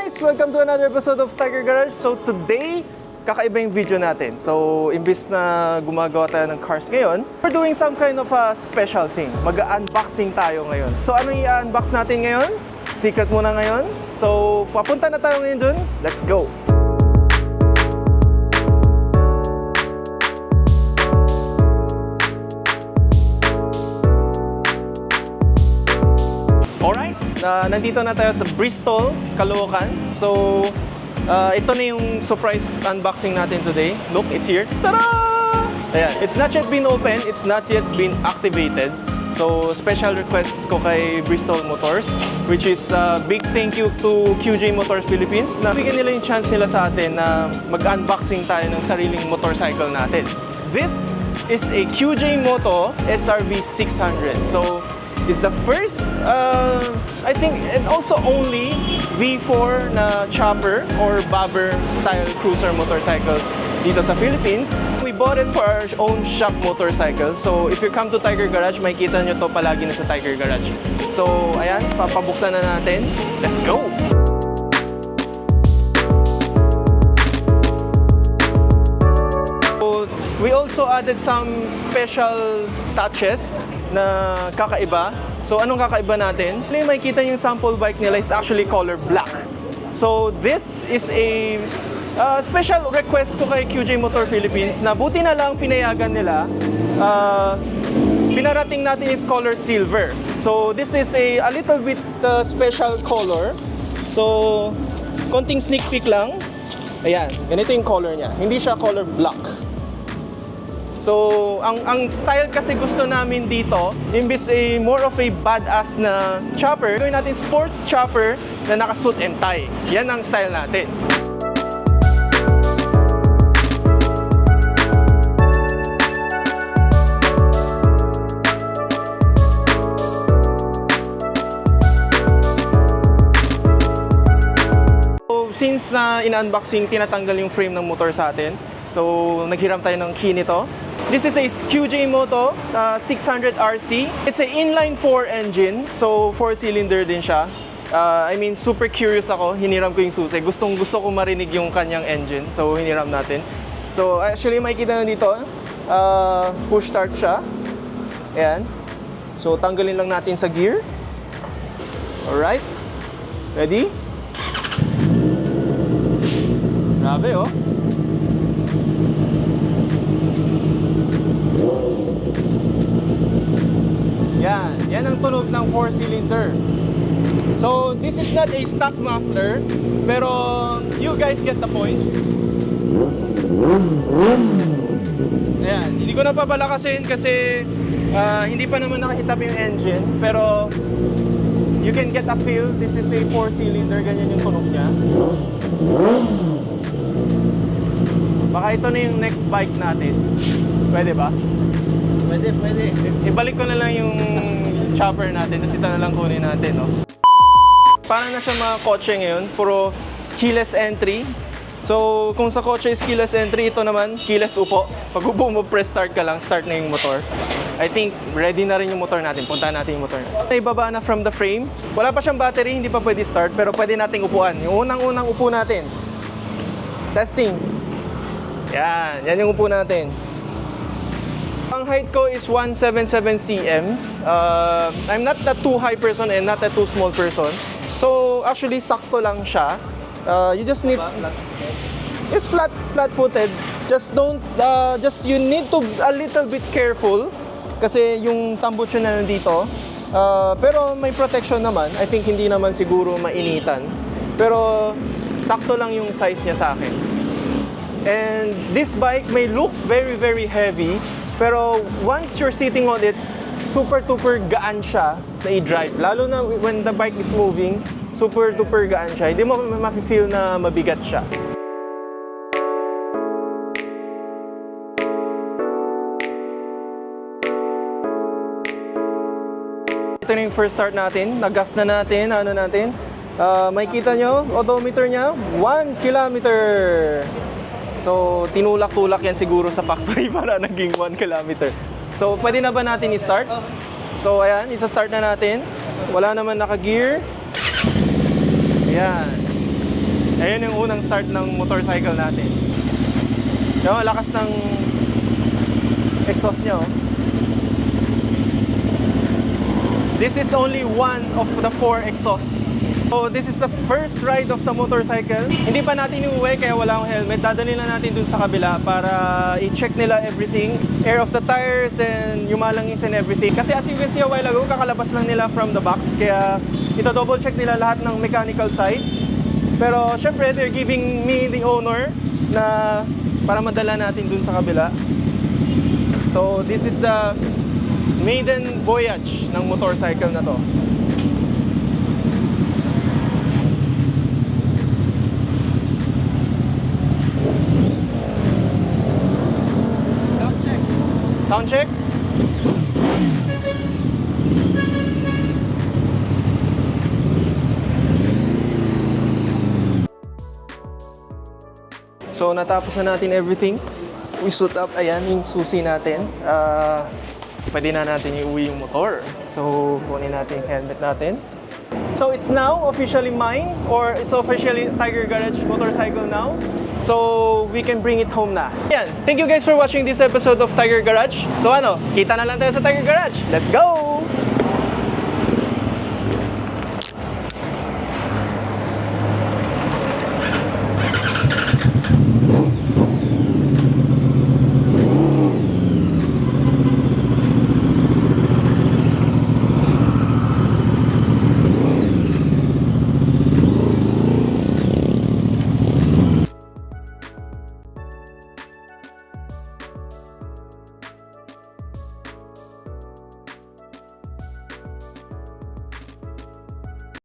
guys! Welcome to another episode of Tiger Garage. So today, kakaiba yung video natin. So imbis na gumagawa tayo ng cars ngayon, we're doing some kind of a special thing. Mag-unboxing tayo ngayon. So ano yung i-unbox natin ngayon? Secret muna ngayon. So papunta na tayo ngayon dun. Let's go! Alright, nandito na tayo sa Bristol, Caloocan. So, ito na yung surprise unboxing natin today. Look, it's here. Tada! Ayan. It's not yet been opened, it's not yet been activated. So, special request ko kay Bristol Motors, which is big thank you to QJ Motors Philippines na bigyan nila yung chance nila sa atin na mag-unboxing tayo ng sariling motorcycle natin. This is a QJ Moto SRV 600. So, is the first, I think, and also only V4 na chopper or bobber style cruiser motorcycle dito sa Philippines. We bought it for our own shop motorcycle. So if you come to Tiger Garage, makikita nyo to palagi na sa Tiger Garage. So ayan, papabuksan na natin. Let's go! So, we also added some special touches na kakaiba. So, anong kakaiba natin? Yung makikita yung sample bike nila is actually color black. So, this is a special request ko kay QJ Motor Philippines na buti na lang pinayagan nila. Pinarating natin is color silver. So, this is a little bit special color. So, konting sneak peek lang. Ayan, ganito yung color niya. Hindi siya color black. So, ang style kasi gusto namin dito, imbis more of a badass na chopper, gawin natin sports chopper na naka-suit and tie. Yan ang style natin. So, since na in-unboxing, tinatanggal yung frame ng motor sa atin. So, naghiram tayo ng key nito. This is a QJ Moto 600 RC. It's an inline 4 engine, so 4-cylinder din siya. I mean, super curious ako, hiniram ko yung susi. Gusto ko marinig yung kanyang engine, so hiniram natin. So actually, makikita nyo dito, push start siya. Ayan. So tanggalin lang natin sa gear. Alright. Ready? Grabe oh. Yan ang tunog ng 4-cylinder. So, this is not a stock muffler, pero you guys get the point. Ayan, hindi ko na papalakasin kasi hindi pa naman nakahitap yung engine, pero you can get a feel. This is a 4-cylinder, ganyan yung tunog niya. Baka ito na yung next bike natin. Pwede ba? Pwede. Ibalik ko na lang yung chopper natin, tapos ito na lang kunin natin, no? Parang na siya mga kotse ngayon, puro keyless entry. So, kung sa kotse is keyless entry, ito naman, keyless upo. Pag upo mo, press start ka lang, start na yung motor. I think, ready na rin yung motor natin. Puntahan natin yung motor natin. Ibaba na from the frame. Wala pa siyang battery, hindi pa pwede start, pero pwede nating upuan. Yung unang-unang upo natin. Testing. Yan yung upo natin. Ang height ko is 177 cm. I'm not that too high person and not that too small person. So actually sakto lang siya. You just need it's flat-footed. Just you need to a little bit careful kasi yung tambucho na nandito. Pero may protection naman. I think hindi naman siguro mainitan. Pero sakto lang yung size niya sa akin. And this bike may look very heavy. Pero once you're sitting on it, super gaan siya na i-drive. Lalo na when the bike is moving, super gaan siya. Hindi mo ma-feel na mabigat siya. Ito na yung first start natin. Nag-gas na natin. Makikita nyo, odometer niya, 1 kilometer. So, tinulak-tulak yan siguro sa factory para naging 1 kilometer. So, pwede na ba natin i-start? So, ayan, isa-start na natin. Wala naman naka-gear. Ayan. Ayun yung unang start ng motorcycle natin. Yung lakas ng exhaust niya, oh. This is only one of the 4 exhausts. So this is the first ride of the motorcycle. Hindi pa natin iuwi kaya wala akong helmet. Dadalhin lang natin dun sa kabila para i-check nila everything. Air of the tires and yung malangis and everything. Kasi as you can see a while ago, kakalabas lang nila from the box. Kaya ito double check nila lahat ng mechanical side. Pero syempre, they're giving me the owner na para madala natin dun sa kabila. So this is the maiden voyage ng motorcycle na to. Sound check. So natapos na natin everything. We suit up, ayan yung susi natin. Pwede na natin iuwi yung motor. So kunin natin yung helmet natin. So it's now officially mine, or it's officially Tiger Garage motorcycle now. So we can bring it home na. Yan. Thank you guys for watching this episode of Tiger Garage. So ano, kita na lang tayo sa Tiger Garage. Let's go!